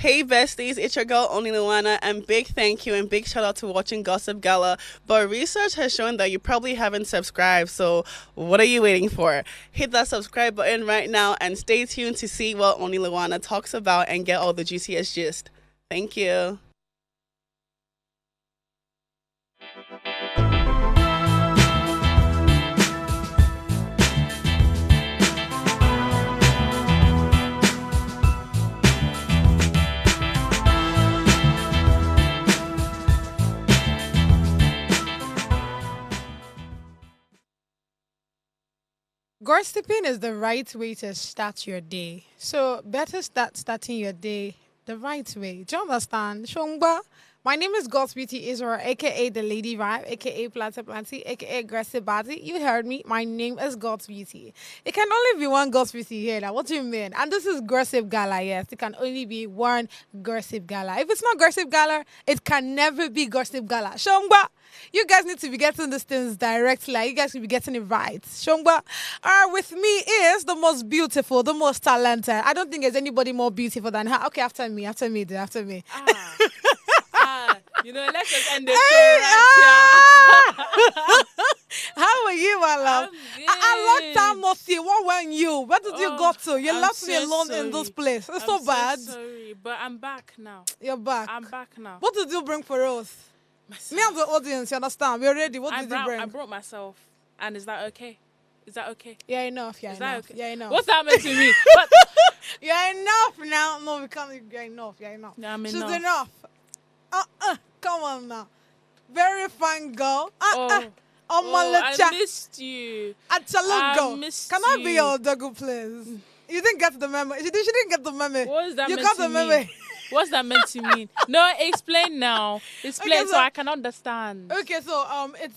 Hey besties, it's your girl Only Luana, and big thank you and big shout out to watching Gossip Gala. But research has shown that you probably haven't subscribed, so what are you waiting for? Hit that subscribe button right now and stay tuned to see what Only Luana talks about and get all the juiciest gist. Thank you. Gossiping is the right way to start your day. So better start starting your day the right way. Do you understand? Shongba. My name is God's Beauty Israel, aka the Lady Vibe, aka Planta Planty, aka Aggressive Body. You heard me. My name is God's Beauty. It can only be one God's Beauty here. Now, what do you mean? And this is Aggressive Gala. Yes, it can only be one Aggressive Gala. If it's not Aggressive Gala, it can never be Aggressive Gala. Shongba. You guys need to be getting these things directly. Like, you guys should be getting it right. Shongba. With me is the most beautiful, the most talented. I don't think there's anybody more beautiful than her. Okay, after me. After me. Let's just end the show right here. How are you, my love? I long time no see. What went you? Where did you go to? You left me alone in this place. It's so bad. Sorry, but I'm back now. You're back. I'm back now. What did you bring for us? Me and the audience, you understand? We're ready. What did you bring? I brought myself. And is that okay? Is that okay? Yeah, enough. Yeah, is enough. That okay? Yeah, enough. What's that meant to me? You're enough now. No, we can't. You're enough. You're enough. Yeah, I'm She's enough. enough. Come on now. Very fine girl. I missed you. I missed Can I you. be your doggo, please? You didn't get the memo. She didn't get the memo. What is that you meant got to the mean? memo. What's that meant to mean? No, explain now. Explain Okay, so I can understand. Okay, so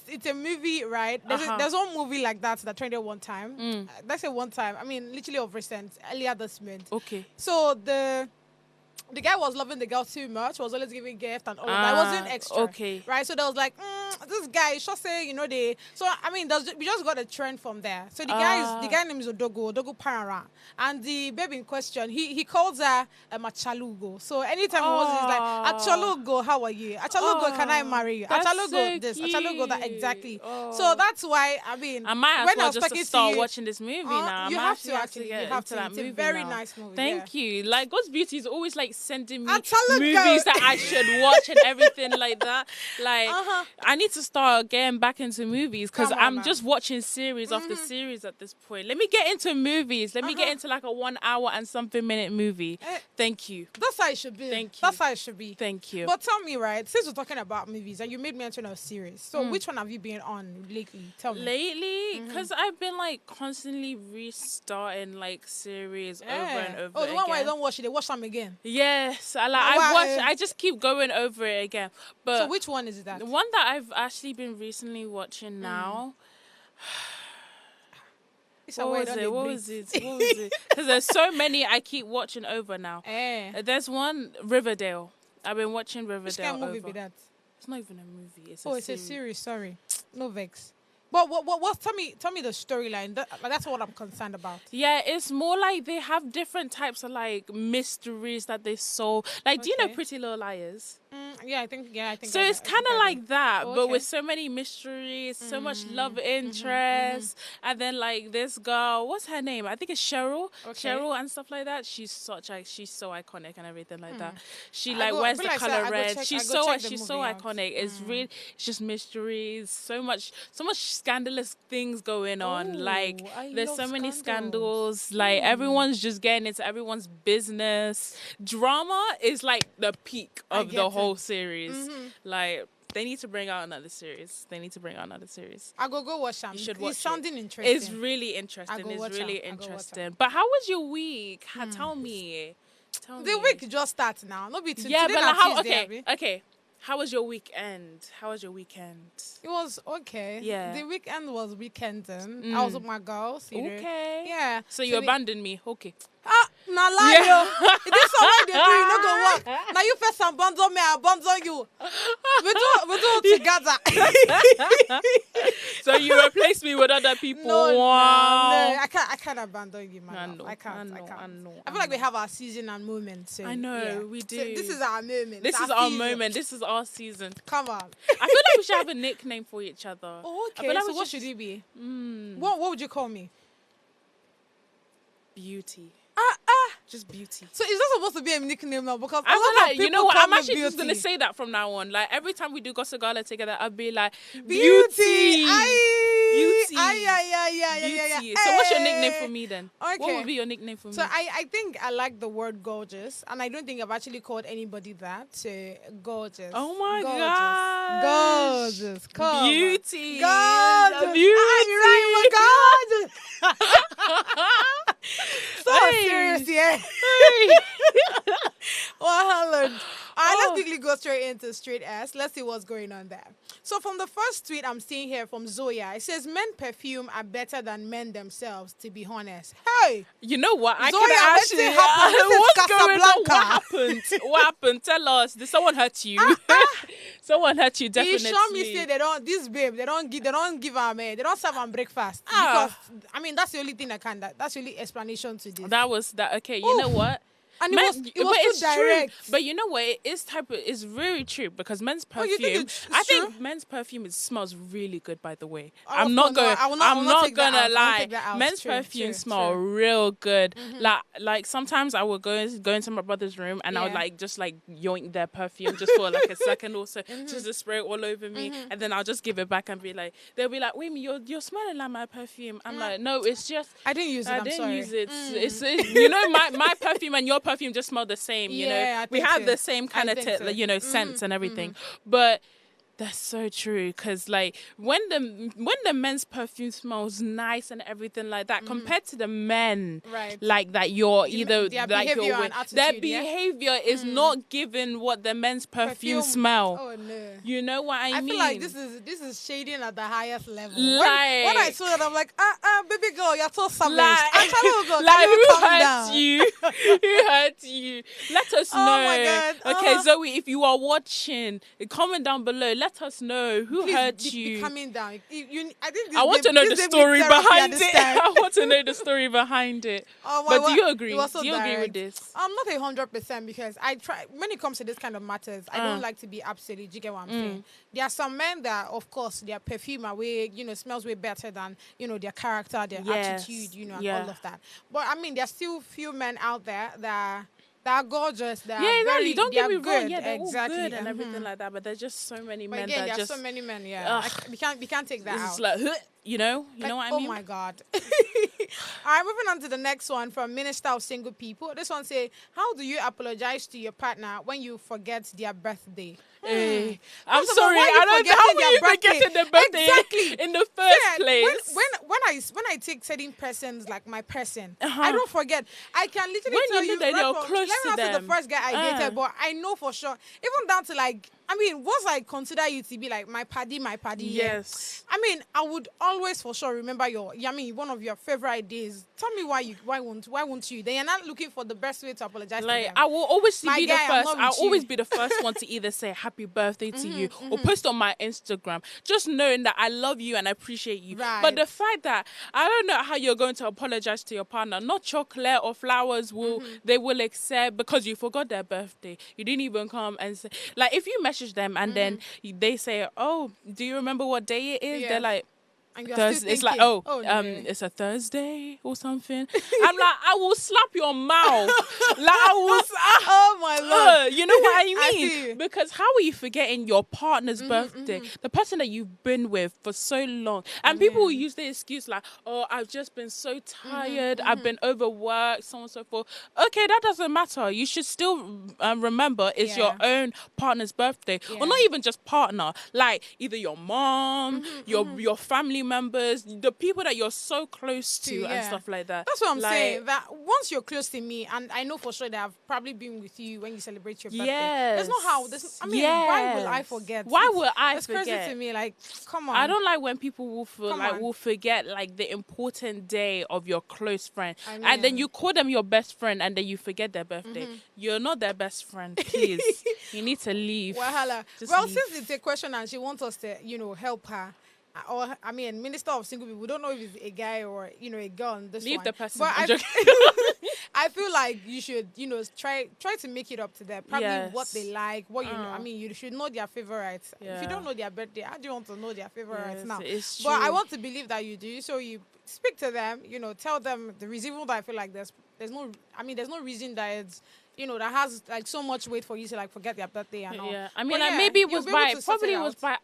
it's a movie, right? There's one movie like that trended one time. Let's say one time. I mean, literally of recent, earlier this month. Okay. So the guy was loving the girl too much, was always giving gifts and all of that. It wasn't extra. Okay. Right? So there was like, this guy, should say, So, I mean, we just got a trend from there. So the guy name is Odogo Parara. And the baby in question, he calls her Machalugo. So anytime he was, he's like, Achalugo, how are you? Achalugo, can I marry you? Achalugo so this, cute. Achalugo that, exactly. So that's why, I mean, I might as when I well was just talking to start to you, watching this movie now. You have to actually. get You have into to. that It's movie a very now. nice movie. Thank you. Like, God's Beauty is always like sending me Achalugo. movies that I should watch and everything like that. Like, I need to start getting back into movies because I'm just watching series after series at this point. Let me get into movies. Let me get into like a 1 hour and something minute movie. Thank you. That's how it should be. Thank you. That's how it should be. Thank you. But tell me, right, since we're talking about movies and you made mention of series, so which one have you been on lately? Tell me. Lately, because I've been like constantly restarting like series over and over the one again. where I don't watch it, they watch them again. Yes, I just keep going over it again. But so which one is that? the one that I've actually been recently watching now. What was it? Because there's so many I keep watching over now. There's one, Riverdale. I've been watching Riverdale. Which kind of movie over. be that? It's not even a movie. It's a series. Sorry, no vex. But what? Tell me the storyline. That's what I'm concerned about. Yeah, it's more like they have different types of like mysteries that they solve. Like, do you know Pretty Little Liars? I think. So it's kind of like that, but with so many mysteries, so much love interest, and then like this girl, what's her name? I think it's Cheryl. Cheryl and stuff like that. She's so iconic and everything like that. She wears the color red. She's so iconic. It's really, it's just mysteries. So much scandalous things going on. Like there's so many scandals. Like everyone's just getting into everyone's business. Drama is like the peak of the whole series. Like they need to bring out another series. I go watch them. You should watch It's sounding interesting. It's really interesting. It's really interesting. But how was your week? Tell me. The week just starts now. Not be today. Yeah, but like how? Tuesday, Okay. How was your weekend? It was okay. Yeah. The weekend was weekending. I was with my girls. Okay. Yeah. So you abandoned me. Okay. Nah lie, yo. It is something they do, you no go work. Now you first some bundle me, I bundle you. We do together. So you replace me with other people. No, Wow. no, I can't abandon you, man. I can't. I feel like we have our season and moment. So, I know, yeah. we do. So this is our moment. This is our moment. This is our season. Come on. I feel like we should have a nickname for each other. Oh, okay. I feel like so what should it be? What would you call me? Beauty. Just beauty. So is that supposed to be a nickname now? Because I feel like, you know what, I'm actually beauty. just going to say that from now on. Like, every time we do Gossip Gala together, I'll be like, beauty. Beauty. Beauty. Yeah. So what's your nickname for me then? Okay. What would be your nickname for me? So I think I like the word gorgeous, and I don't think I've actually called anybody that. So gorgeous. Oh my god. Gorgeous. Come on. Beauty. Gorgeous. Beauty. Right, gorgeous. So serious, yeah. Well, hello. All right, let's quickly go straight into straight ass. Let's see what's going on there. So from the first tweet I'm seeing here from Zoya, it says men perfume are better than men themselves, to be honest. Hey! You know what? I Zoya, can let's actually... see what's going on? What happened? What happened? Tell us. Did someone hurt you? Someone hurt you, definitely. You sure me say they don't, this babe, they don't give her, they don't serve them breakfast. Because, I mean, that's the only thing that's the only explanation to this. That was that. Okay, you know what? And it was too direct. True. But you know what? It is it's very true because men's perfume. I think men's perfume smells really good. By the way, I'm not gonna lie. Men's perfume smell real good. Like sometimes I would go into my brother's room and I would just yoink their perfume just for like a second or so, just to spray it all over me, and then I'll just give it back and be like, they'll be like, wait, you're smelling like my perfume. I'm like, no, it's just I didn't use it. I didn't use it. It's you know my perfume and your perfume just smell the same, you know. We have the same kind of scents and everything, but that's so true because like when the men's perfume smells nice and everything like that compared to the men, right? Like that you're either their like behavior you're and attitude, their behavior is not given what the men's perfume smell. Oh no! You know what I mean? I feel like this is shading at the highest level. Like, when I saw that, I'm like, baby girl, you're so savage. Like who hurt you? Who hurt you? Let us know. Oh my God. Okay, Zoe, if you are watching, comment down below. Let us know who hurt you. Be coming down. I want to know the story behind it. I want to know the story behind it. But do you agree? Do you agree with this? I'm not 100% because I try when it comes to this kind of matters. I don't like to be absolute. You get what I'm saying? There are some men that, of course, their perfume are way, smells way better than their character, their attitude, and all of that. But I mean, there's still few men out there that are gorgeous. Really. Don't get me wrong. Yeah, they're exactly all good and everything like that. But there's just so many men that just. So many men. Yeah, we can't take that out. It's like, you know what I mean? Oh my God. All right, moving on to the next one from Minister of Single People. This one say, how do you apologize to your partner when you forget their birthday? I'm sorry, I don't know how you forget their birthday in the first place. When I take certain persons like my person, I don't forget. I can literally tell you that you're close to them. Let me not say the first guy I dated, but I know for sure. Even down to like, I mean, once I consider you to be like my paddy. Yes. I mean, I would always for sure remember one of your favorite days. Tell me why won't you? Then you're not looking for the best way to apologize to them. I will always be the first. I'll always be the first one to either say happy birthday to you or post on my Instagram, just knowing that I love you and I appreciate you. Right. But the fact that I don't know how you're going to apologize to your partner, not chocolate or flowers they will accept because you forgot their birthday. You didn't even come and say, like, if you message them and then they say, oh, do you remember what day it is? They're like, Thursday. It's like, it's a Thursday or something. I'm like, I will slap your mouth. Like, I will. Oh my Lord. You know what I mean? Because how are you forgetting your partner's birthday? The person that you've been with for so long. And people will use the excuse like, oh, I've just been so tired. I've been overworked, so on and so forth. Okay, that doesn't matter. You should still remember it's your own partner's birthday. Or not even just partner. Like, either your mom, your family members, the people that you're so close to and stuff like that. That's what I'm saying. That once you're close to me, and I know for sure that I've probably been with you when you celebrate your birthday. Yes. There's no how no, why will I forget? Why will I it's forget? It's crazy to me. Like, come on. I don't like when people will forget like the important day of your close friend, and then you call them your best friend, and then you forget their birthday. You're not their best friend. Please, you need to leave. Well, since it's a question and she wants us to, help her. Or Minister of Single People. We don't know if it's a guy or a girl. On this leave one. the person. But I feel like you should try to make it up to them. Probably what they like. What you should know their favorites. Yeah. If you don't know their birthday, how do you want to know their favorites now? It's true. But I want to believe that you do. So you speak to them. Tell them the reason that I feel like there's no reason that it's. That has like so much weight for you to like forget their birthday and all. Yeah, maybe it was by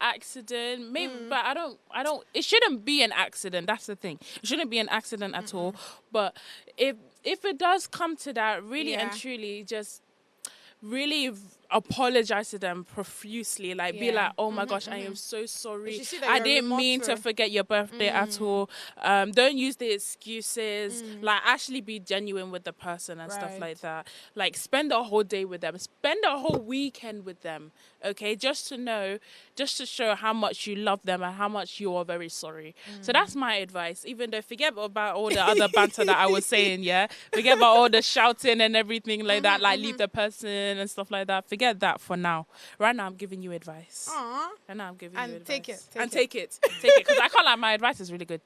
accident. Maybe, but I don't. It shouldn't be an accident. That's the thing. It shouldn't be an accident at all. But if it does come to that, really and truly, just really apologize to them profusely, like be like, oh my gosh, I am so sorry, I didn't mean to forget your birthday at all. Don't use the excuses. Like, actually be genuine with the person and stuff like that. Like, spend a whole day with them, spend a whole weekend with them, okay, just to show how much you love them and how much you are very sorry. So that's my advice. Even though, forget about all the other banter that I was saying, forget about all the shouting and everything like that, like leave the person and stuff like that. Forget that for now. Right now, I'm giving you advice. And now I'm giving you advice. Take it. Take it. Because I can't lie, my advice is really good.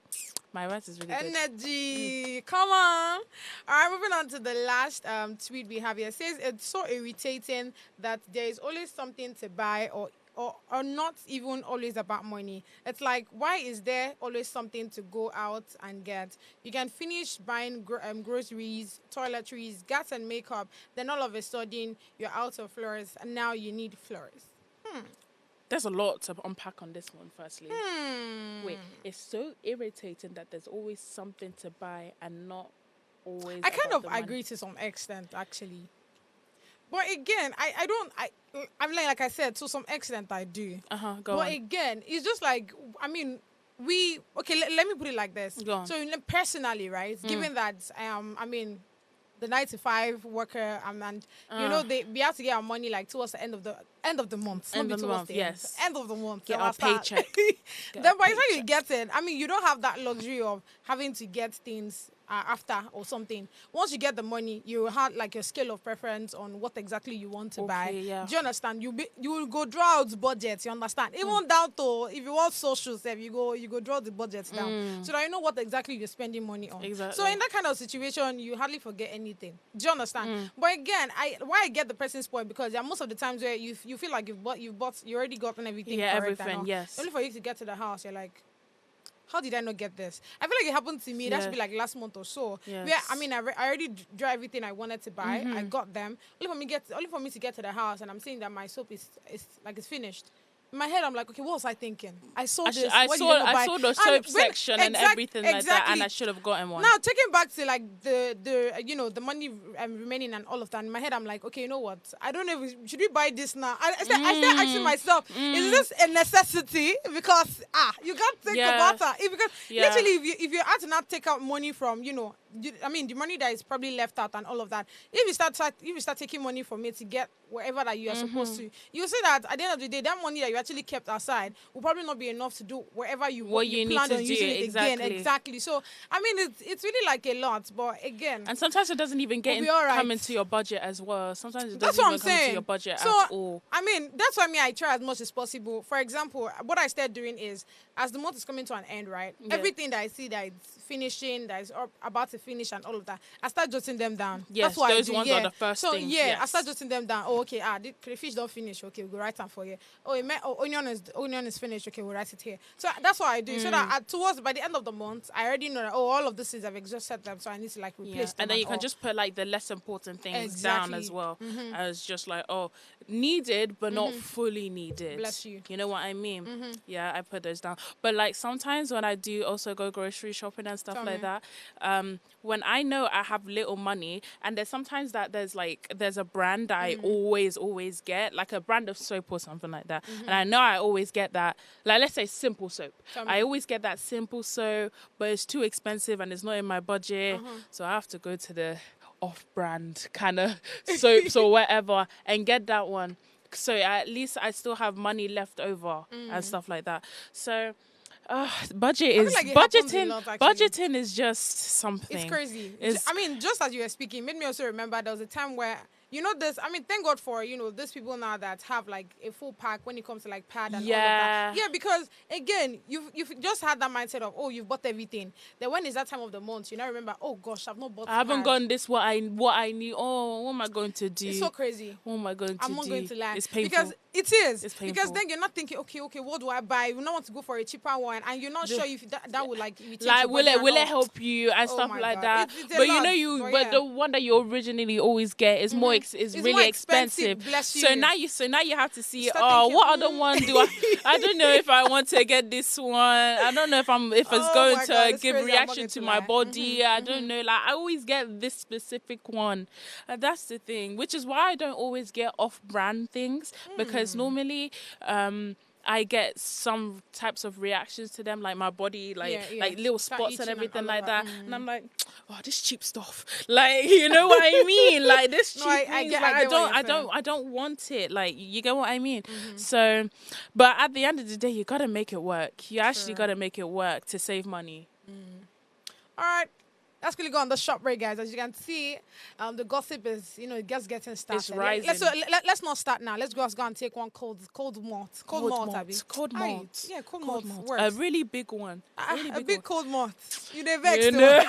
My advice is really good. Energy. Come on. All right, moving on to the last tweet we have here. It says, it's so irritating that there is always something to buy or not even always about money. It's like, why is there always something to go out and get? You can finish buying groceries, toiletries, gas and makeup, then all of a sudden you're out of flowers and now you need flowers. There's a lot to unpack on this one, firstly. Wait, it's so irritating that there's always something to buy and not always I kind of agree to some extent, actually. But again, I'm like I said, to some extent I do. Go on. But again, it's just like, let me put it like this. Go on. So personally, right, given that, the 9-to-5 worker, we have to get our money like towards the end of the month. End of the month, yes. End of the month. Get our paycheck. Then by the time you get it, you don't have that luxury of having to get things after or something. Once you get the money, you have like your scale of preference on what exactly you want to buy. Yeah. Do you understand? You will go draw out budgets. You understand? Even down to if you want social stuff, you go draw the budgets down so that you know what exactly you're spending money on. Exactly. So in that kind of situation, you hardly forget anything. Do you understand? But again, I get the person's point, because there are most of the times where you feel like you already gotten everything. Yeah, correct everything. Yes. Only for you to get to the house, you're like, how did I not get this? I feel like it happened to me. That should be like last month or so. Yes. Where I already drew everything I wanted to buy. I got them. Only for me to get to the house, and I'm seeing that my soap is finished. In my head, I'm like, okay, what was I thinking? I saw the soap section and everything like that, and I should have gotten one. Now, taking back to like the money remaining and all of that, in my head, I'm like, okay, you know what? I don't know should we buy this now? I start asking myself, is this a necessity? Because you can't think about that. Literally, if you had to not take out money from the money that is probably left out and all of that. If you start taking money from it to get wherever that you are supposed to, you'll see that at the end of the day, that money that you actually kept aside will probably not be enough to do wherever you plan on using it again. Exactly. So it's really like a lot, but again, and sometimes it doesn't even come into your budget as well. Sometimes it doesn't even come into your budget at all. That's why I try as much as possible. For example, what I started doing is, as the month is coming to an end, right? Yeah. Everything that I see that is finishing, that is about to finish and all of that, I start jotting them down. Yes, that's what those ones are the first things. So I start jotting them down. Oh, okay, the crayfish don't finish. Okay, we'll write them for you. Onion is finished. Okay, we'll write it here. So that's what I do. So that by the end of the month, I already know that all of these things I've exhausted them, so I need to like replace them. And then you can just put like the less important things down as well, as just like needed but not fully needed. Bless you. You know what I mean? Yeah, I put those down. But like sometimes when I do also go grocery shopping and stuff like that, when I know I have little money, and there's sometimes that there's a brand that I always get, like a brand of soap or something like that, and I know I always get that, like let's say Simple Soap. I always get that Simple Soap, but it's too expensive and it's not in my budget, so I have to go to the off-brand kind of soaps or whatever and get that one. so at least I still have money left over and stuff like that. So budget I feel is like it happens a budgeting. lot, actually. Budgeting is just something. It's crazy. It's I mean, just as you were speaking, made me also remember there was a time where, you know, this, I mean, thank God for, you know, these people now that have like a full pack when it comes to like pad and all of that. Yeah, because again, you've just had that mindset of, oh, you've bought everything. Then when is that time of the month? You now remember, oh gosh, I've not bought I haven't pad. gotten this what I need. Oh, what am I going to do? It's so crazy. What am I going to do? I'm not going to lie. It's painful. Because it is. It's painful. Because then you're not thinking, okay, what do I buy? You don't want to go for a cheaper one, and you're not sure if that would like irritate like your will body it or help you and Oh stuff my like God. that. It's a But lot. but the one that you originally always get is more is It's really more expensive. bless So you. now you have to see. Start Oh, thinking, what other one do I don't know if I want to get this one. I don't know if it's Oh going my to God, it's give crazy. I'm not reaction going to to my lie. body. I don't know. Like I always get this specific one. And that's the thing, which is why I don't always get off-brand things because normally I get some types of reactions to them, like my body, like little Start spots itching and and everything all like of that. that. And I'm like, oh, this cheap stuff. Like, you know what I mean? Like this cheap things. I get what you're saying. I don't want it. Like, you get what I mean? So, but at the end of the day, you gotta make it work. You actually gotta make it work to save money. All right. Let's quickly go on the shop break, guys. As you can see, the gossip is, you know, just getting started. It's rising. Let's not start now. Let's go and take one cold malt. Cold malt, Abby. Cold malt. Yeah, cold malt. A really big one. A big cold malt. You dey vex You too. know? All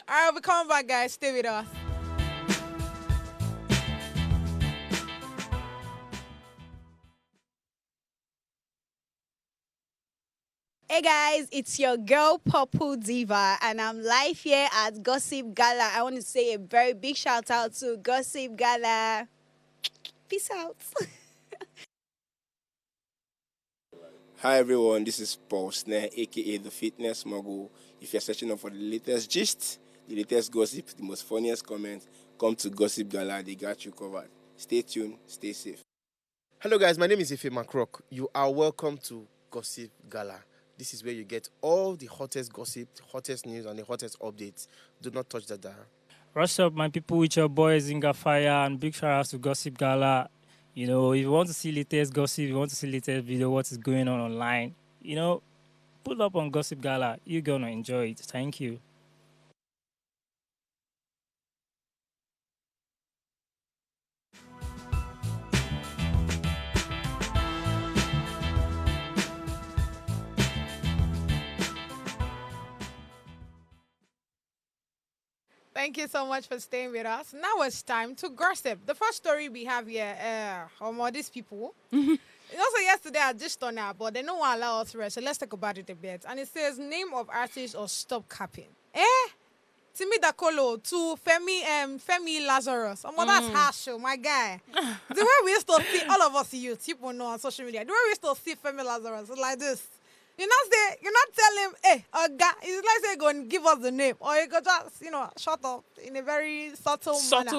right, we're coming back, guys. Stay with us. Hey guys, it's your girl Purple Diva, and I'm live here at Gossip Gala. I want to say a very big shout out to Gossip Gala. Peace out. Hi everyone, this is Paul Snare, aka the Fitness Mogul. If you're searching for the latest gist, the latest gossip, the most funniest comments, come to Gossip Gala. They got you covered. Stay tuned, stay safe. Hello guys, my name is Ife Macrock. You are welcome to Gossip Gala. This is where you get all the hottest gossip, the hottest news, and the hottest updates. Do not touch that dial. What's up, my people? With your boy Zinga Fire, and big shout out to Gossip Gala. You know, if you want to see latest gossip, you want to see latest video, what is going on online, you know, pull up on Gossip Gala. You're gonna enjoy it. Thank you. Thank you so much for staying with us. Now it's time to gossip. The first story we have here, these people. Also, yesterday I just on that, but they don't want to allow us to rest. So let's talk about it a bit. And it says, name of artist or stop capping. Timi Dakolo to Femi Lazarus. Oh, that's harsh, my guy. The way we used to see, all of us youth, people know on social media, the way we used to see Femi Lazarus is like this. You're not telling him, hey, it's like say go and give us the name. Or you go just, shut up in a very subtle manner.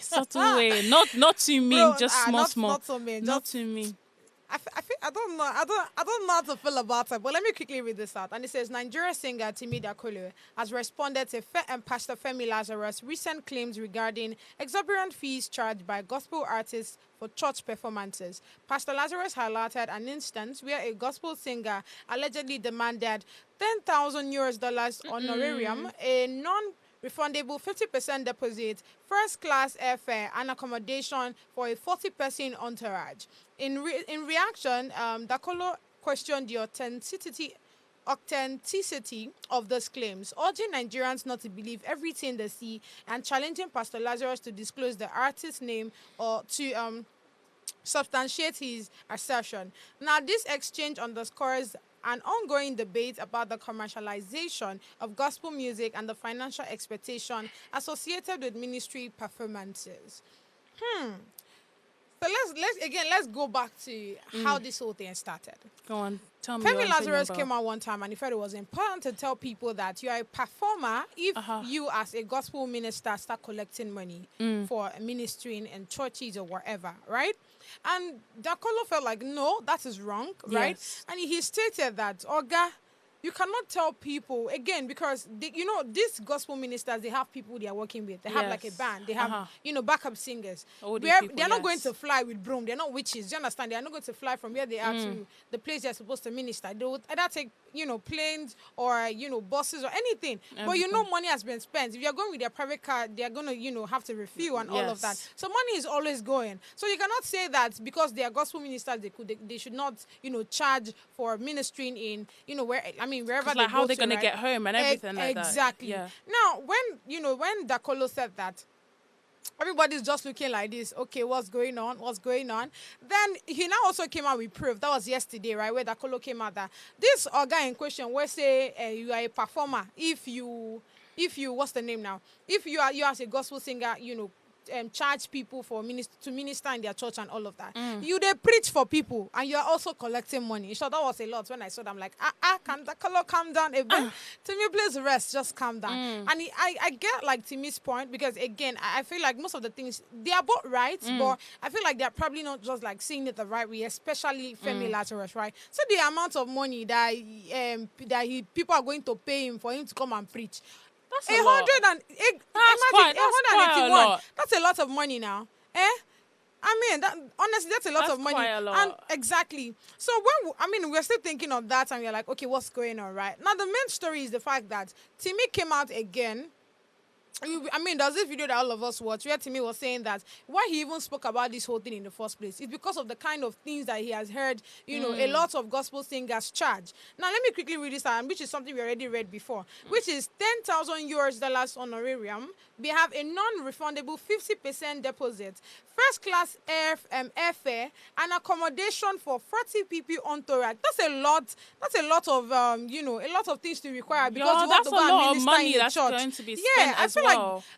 Subtle way. Not to me, Bro, just small. Not so mean. Not to me. I don't know how to feel about it, but let me quickly read this out. And it says, Nigeria singer Timi Dakolo has responded to Pastor Femi Lazarus' recent claims regarding exorbitant fees charged by gospel artists for church performances. Pastor Lazarus highlighted an instance where a gospel singer allegedly demanded $10,000 honorarium, a non-refundable 50% deposit, first-class airfare, and accommodation for a 40-person entourage. In reaction, Dakolo questioned the authenticity of those claims, urging Nigerians not to believe everything they see and challenging Pastor Lazarus to disclose the artist's name or to substantiate his assertion. Now, this exchange underscores an ongoing debate about the commercialization of gospel music and the financial expectation associated with ministry performances. So let's go back to how this whole thing started. Go on, tell me. Femi Lazarus came out one time and he felt it was important to tell people that you are a performer if you as a gospel minister start collecting money for ministering in churches or wherever, right? And Dakolo felt like, no, that is wrong, right? Yes. And he stated that, Oga, you cannot tell people again because these gospel ministers, they have people they are working with. They have like a band. They have backup singers. They're not going to fly with broom. They're not witches. Do you understand? They are not going to fly from where they are to the place they're supposed to minister. They would either take planes or buses or anything. Everything. But money has been spent. If you're going with their private car, they're going to have to refuel and all of that. So money is always going. So you cannot say that because they are gospel ministers, they should not charge for ministering in wherever they how go they're to, going right? to get home and everything like that. Exactly. Yeah. Now, when Dakolo said that, everybody's just looking like this. Okay, what's going on? What's going on? Then he now also came out with proof. That was yesterday, right? Where Dakolo came out that this guy in question will say you are a performer. If you what's the name now? If you as a gospel singer, charge people to minister in their church and all of that. You they preach for people and you are also collecting money. So that was a lot. When I saw that, I'm like, can Dakolo calm down a bit? Timi, please rest, just calm down. And I get like Timi's point because again, I feel like most of the things they are both right, but I feel like they're probably not just like seeing it the right way, especially Femi Lazarus, right? So the amount of money that people are going to pay him for him to come and preach. That's a lot. That's a lot of money now. Honestly, that's a lot of money. Quite a lot. And exactly. So we're still thinking of that and we're like, okay, what's going on, right? Now the main story is the fact that Timi came out again. There's this video that all of us watched where Timi was saying that why he even spoke about this whole thing in the first place is because of the kind of things that he has heard, a lot of gospel singers charge. Now, let me quickly read this out, which is something we already read before, which is $10,000 honorarium. We have a non-refundable 50% deposit, first-class airfare, and accommodation for 40 people entourage. That's a lot. That's a lot of a lot of things to require because you want to go and minister in the church. Going to be spent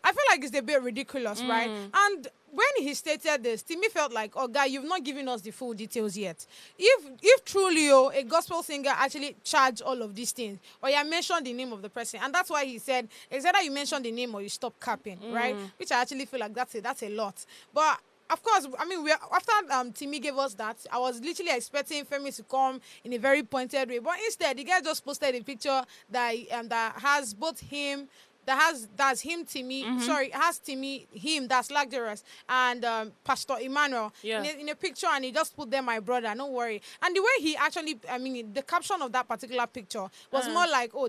I feel like it's a bit ridiculous, right? And when he stated this, Timi felt like, oh, guy, you've not given us the full details yet. If truly a gospel singer actually charged all of these things, or you mentioned the name of the person, and that's why he said, it's either you mention the name or you stop capping, right? Which I actually feel like that's a lot. But of course, after Timi gave us that, I was literally expecting Femi to come in a very pointed way. But instead, the guy just posted a picture that has both him, that's him, Timi. Sorry, has Timi, him, that's Lazarus, and Pastor Emmanuel in a picture, and he just put there, my brother, don't worry. And the way he actually, the caption of that particular picture was more like, oh,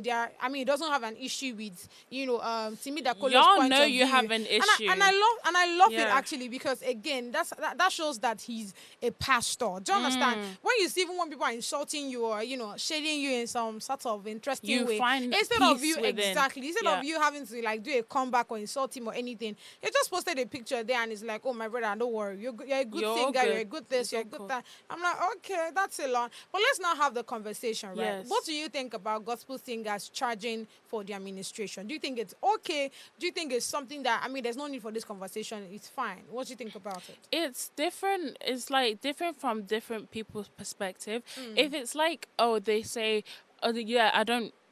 he doesn't have an issue with, Timi Dakolo's Y'all point know of you view. have an issue. And I love it actually because again, that shows that he's a pastor. Do you understand? When you see even when people are insulting you or shading you in some sort of interesting way, instead of you having to like do a comeback or insult him or anything, he just posted a picture there and it's like, oh, my brother, don't worry, you're a good singer, you're a good this, you're a good that. I'm like, okay, that's a lot. But let's now have the conversation, right? Yes. What do you think about gospel singers charging for their ministration? Do you think it's okay? Do you think it's something that, there's no need for this conversation, it's fine? What do you think about it? It's different. It's like different from different people's perspective. If it's like, oh, they say, oh, yeah,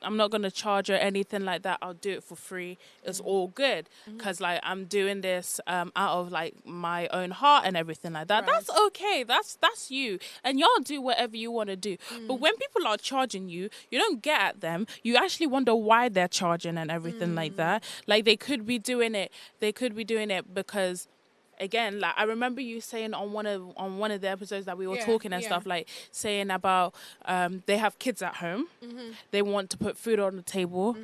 I'm not going to charge or anything like that. I'll do it for free. It's all good. Because, I'm doing this out of, my own heart and everything like that. Right. That's okay. That's you. And y'all do whatever you want to do. But when people are charging you, you don't get at them. You actually wonder why they're charging and everything like that. Like, they could be doing it. They could be doing it because... Again, I remember you saying on one of the episodes that we were talking and stuff, saying about they have kids at home, they want to put food on the table,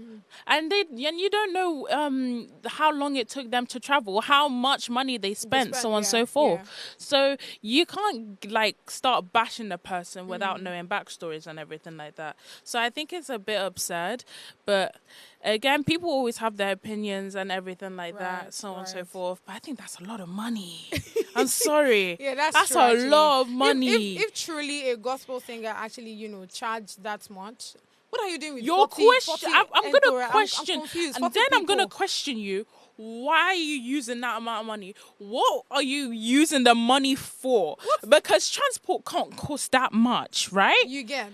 and you don't know how long it took them to travel, how much money they spent, so on and so forth. So you can't start bashing the person without knowing backstories and everything like that. So I think it's a bit absurd, but. Again, people always have their opinions and everything like that, so on and so forth. But I think that's a lot of money. I'm sorry. That's true, a lot of money. If truly a gospel singer actually, charged that much, what are you doing with your 40, question? I'm going to question, I'm confused. And then I'm going to question you. Why are you using that amount of money? What are you using the money for? Because transport can't cost that much, right? You get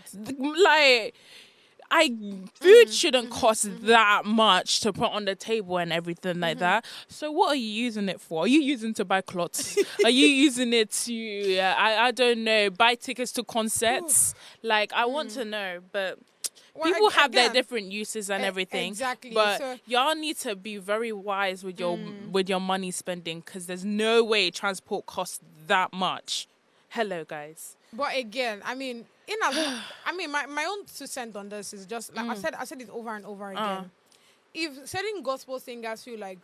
food shouldn't cost that much to put on the table and everything like that. So what are you using it for? Are you using it to buy clothes? Are you using it to, I don't know, buy tickets to concerts? I want to know, but People have their again, different uses and everything. Exactly. But So, y'all need to be very wise with your money spending, because there's no way transport costs that much. Hello, guys. but again, I mean, my own 2 cents on this is just like I said it over and over again. If certain gospel singers feel like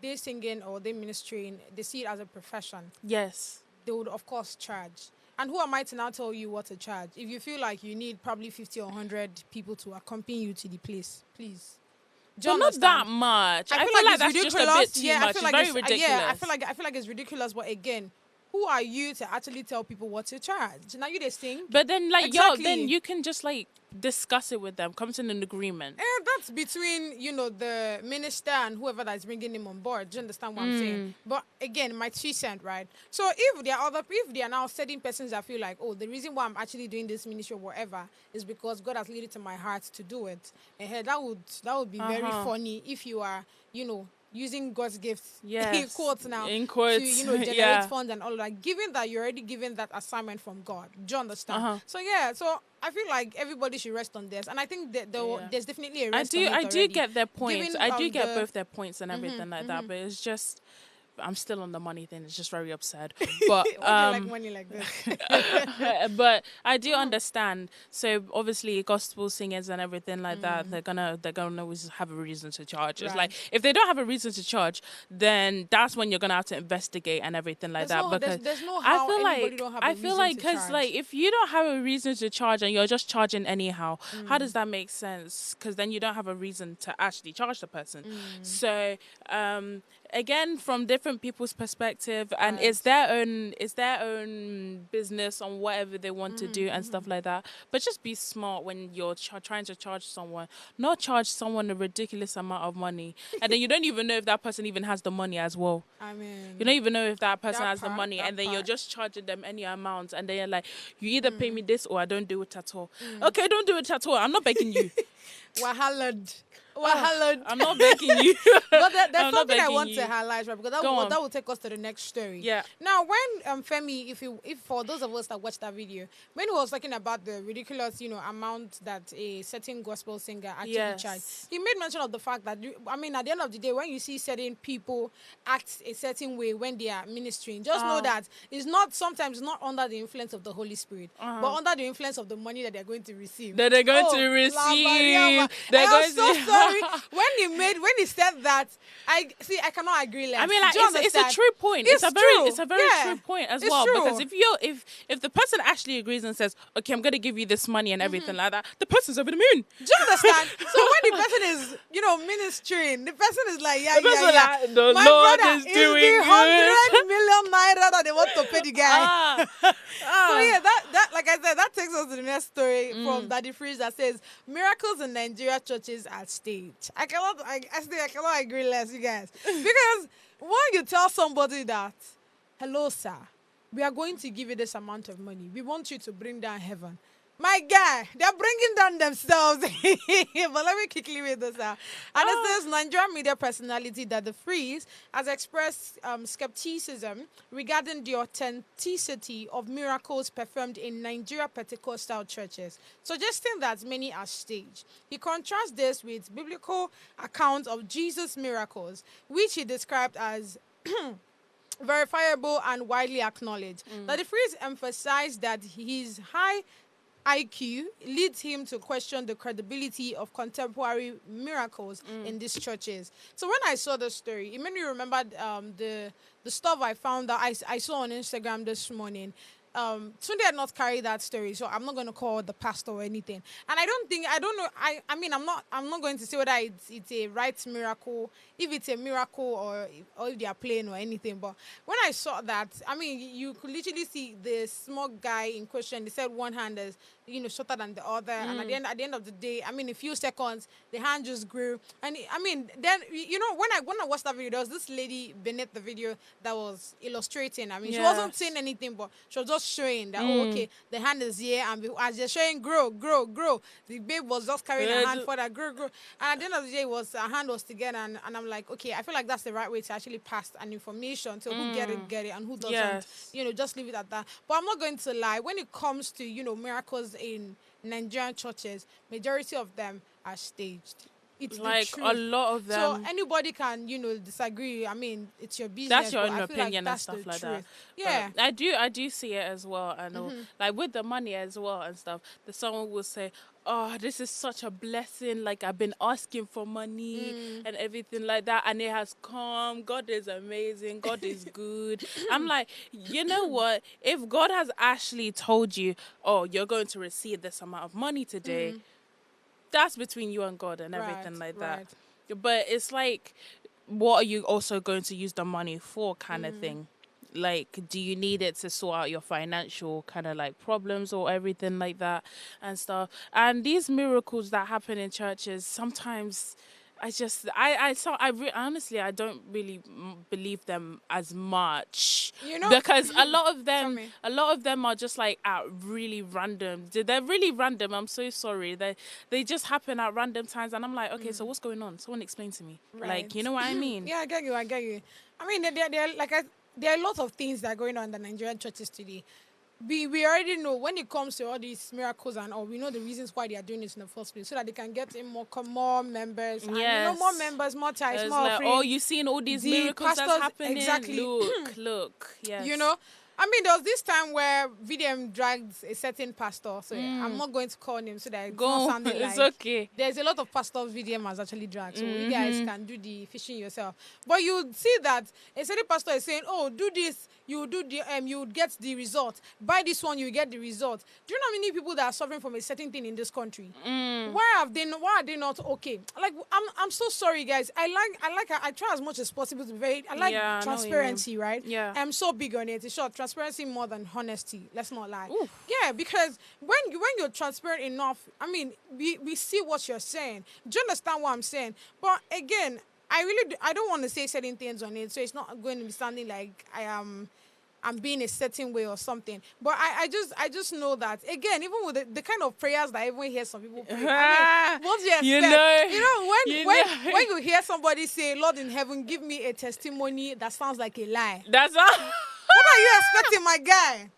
they singing or they ministering, they see it as a profession, Yes. they would of course charge. And who am I to now tell you what to charge? If you feel like you need probably 50 or 100 people to accompany you to the place, please. Do you But not understand? that much. I feel like like it's that's just a ridiculous. bit too Yeah, much. I feel It's like very it's ridiculous. Yeah, I feel like it's ridiculous. But again, who are you to actually tell people what to charge? Now you they sing. But then, like, Exactly. then you can just, like, discuss it with them, come to an agreement. That's between the minister and whoever that is bringing him on board. Do you understand what I'm saying? But again, my 2 cents, right? So if there are now certain persons that feel like, oh, the reason why I'm actually doing this ministry or whatever is because God has laid it in my heart to do it, that would be very funny if you are using God's gifts in quotes now in quotes, to generate funds and all that. Given that you're already given that assignment from God, do you understand? So I feel like everybody should rest on this, and I think that there's definitely a rest. I do get their points. Given, I do get both their points and everything like that, but it's just. I'm still on the money thing. It's just very absurd. But like money like this. but I do understand. So obviously, gospel singers and everything like that, they're gonna always have a reason to charge. It's like if they don't have a reason to charge, then that's when you're gonna have to investigate and everything like that. Because there's no how anybody don't have a reason to because charge. if you don't have a reason to charge and you're just charging anyhow, how does that make sense? Because then you don't have a reason to actually charge the person. So again, from different people's perspective, and it's their own business on whatever they want to do and stuff like that. But just be smart when you're trying to charge someone. Not charge someone a ridiculous amount of money, and then you don't even know if that person even has the money as well. I mean, you don't even know if that person has the money, and then you're just charging them any amount, and then you're like, you either pay me this or I don't do it at all. Okay, don't do it at all. I'm not begging you. Wahalad. I'm not begging you. But there's something I want to highlight, right? Because that will take us to the next story. Yeah. Now, when Femi, if for those of us that watched that video, when he was talking about the ridiculous, amount that a certain gospel singer actually charged, he made mention of the fact that at the end of the day, when you see certain people act a certain way when they are ministering, just know that it's sometimes not under the influence of the Holy Spirit, but under the influence of the money that they're going to receive. That they're going to receive. I'm so sorry. When he said that, I cannot agree less. I mean, like, it's a true point. It's a very true point as well. True. Because if the person actually agrees and says, okay, I'm gonna give you this money and everything like that, the person's over the moon. Do you understand? So when the person is, ministering, the person is like, the my Lord brother is doing the good. 100 million naira that they want to pay the guy. So that like I said, that takes us to the next story from Daddy Freeze that says miracles in Nigeria churches are staged. I cannot agree less, you guys, because when you tell somebody that, hello sir, we are going to give you this amount of money, we want you to bring down heaven. My guy, they're bringing down themselves. But let me quickly read this out. And it says, Nigerian media personality that the Freeze has expressed skepticism regarding the authenticity of miracles performed in Nigeria Pentecostal churches, suggesting that many are staged. He contrasts this with biblical accounts of Jesus' miracles, which he described as verifiable and widely acknowledged. That the Freeze emphasized that his high IQ leads him to question the credibility of contemporary miracles in these churches. So when I saw the story, it made me remember the stuff I found that I saw on Instagram this morning. Tunde had not carried that story, so I'm not going to call the pastor or anything. And I don't know. I'm not going to say whether it's a right miracle, if it's a miracle or if they are playing or anything. But when I saw that, you could literally see the small guy in question. They said one hand is shorter than the other, and at the end of the day, a few seconds, the hand just grew. And then when I watched that video, there was this lady beneath the video that was illustrating. She wasn't saying anything, but she was just showing that okay, the hand is here, and as they're showing grow, the babe was just carrying her hand for that grow. And at the end of the day, her hand was together, and I'm like, okay, I feel like that's the right way to actually pass an information. So who get it, and who doesn't, just leave it at that. But I'm not going to lie, when it comes to miracles in Nigerian churches, majority of them are staged. It's like the truth. a lot of them. So anybody can, disagree. I mean, it's your business. That's your own I feel opinion like and stuff like that. Yeah, but I do see it as well. I know, like with the money as well and stuff. That someone will say, "Oh, this is such a blessing. Like I've been asking for money and everything like that, and it has come. God is amazing. God is good." I'm like, you know what? If God has actually told you, "Oh, you're going to receive this amount of money today," that's between you and God and everything like that. But it's like, what are you also going to use the money for, kind of thing? Like, do you need it to sort out your financial kind of like problems or everything like that and stuff? And these miracles that happen in churches, sometimes honestly, I don't really believe them as much, because a lot of them are just like at really random. They're really random. I'm so sorry. They just happen at random times, and I'm like, okay, so what's going on? Someone explain to me. Like, you know what I mean? Yeah, I get you. I mean, there are a lot of things that are going on in the Nigerian churches today. We already know when it comes to all these miracles and all, we know the reasons why they are doing this in the first place, so that they can get in more members. Yes. And, more members, more tithes, more like, offerings. oh, you've seen all these miracles that's happening. Exactly. Look. Yes. I mean, there was this time where VDM dragged a certain pastor. So I'm not going to call him so that it's not sounding like... It's okay. There's a lot of pastors VDM has actually dragged. So you guys can do the fishing yourself. But you see that a certain pastor is saying, oh, do this, you would get the result. Buy this one, you get the result. Do you know how many people that are suffering from a certain thing in this country? Why are they not okay? Like, I'm so sorry, guys. I try as much as possible to be very... I like transparency, right? Yeah. I'm so big on it. It's short. Transparency more than honesty. Let's not lie. Oof. Yeah, because when you're transparent enough, I mean, we see what you're saying. Do you understand what I'm saying? But again, I don't want to say certain things on it, so it's not going to be sounding like I'm being a certain way or something. But I just know that, again, even with the kind of prayers that I even hear some people pray, I mean, what do you expect? When you hear somebody say, Lord in heaven, give me a testimony that sounds like a lie. That's all. What are you expecting, my guy?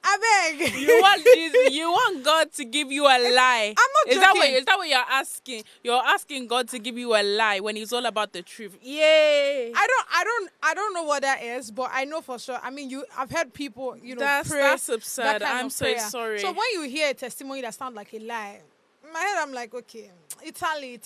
I beg. You want God to give you a lie. I'm not joking. Is that what you're asking? You're asking God to give you a lie when He's all about the truth. Yay. I don't know what that is, but I know for sure. I mean, I've heard people, pray. That's absurd. I'm so sorry. So when you hear a testimony that sounds like a lie, in my head I'm like, okay, Italy.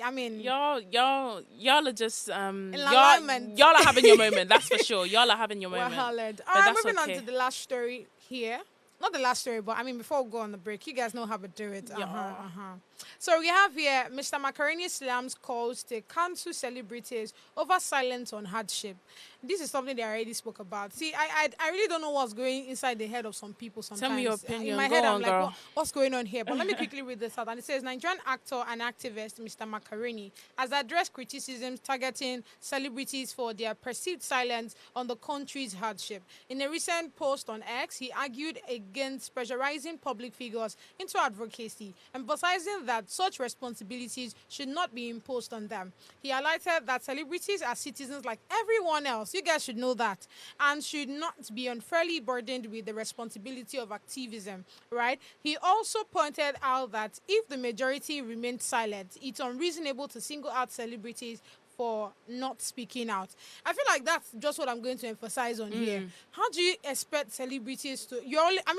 I mean, y'all are just y'all are having your moment. That's for sure. Y'all are having your moment. All right, moving on to the last story here. Not the last story, but I mean, before we go on the break, you guys know how to do it. So we have here Mr. Macaroni Slam's calls to cancel celebrities over silence on hardship. This is something they already spoke about. See, I really don't know what's going inside the head of some people sometimes. Tell me your opinion. In my head, I'm like, what's going on here? But let me quickly read this out. And it says, Nigerian actor and activist Mr. Macaroni has addressed criticisms targeting celebrities for their perceived silence on the country's hardship. In a recent post on X, he argued against pressurizing public figures into advocacy, emphasizing that such responsibilities should not be imposed on them. He highlighted that celebrities are citizens like everyone else. You guys should know that, and should not be unfairly burdened with the responsibility of activism, right? He also pointed out that if the majority remained silent, it's unreasonable to single out celebrities for not speaking out. I feel like that's just what I'm going to emphasize on here. How do you expect celebrities to...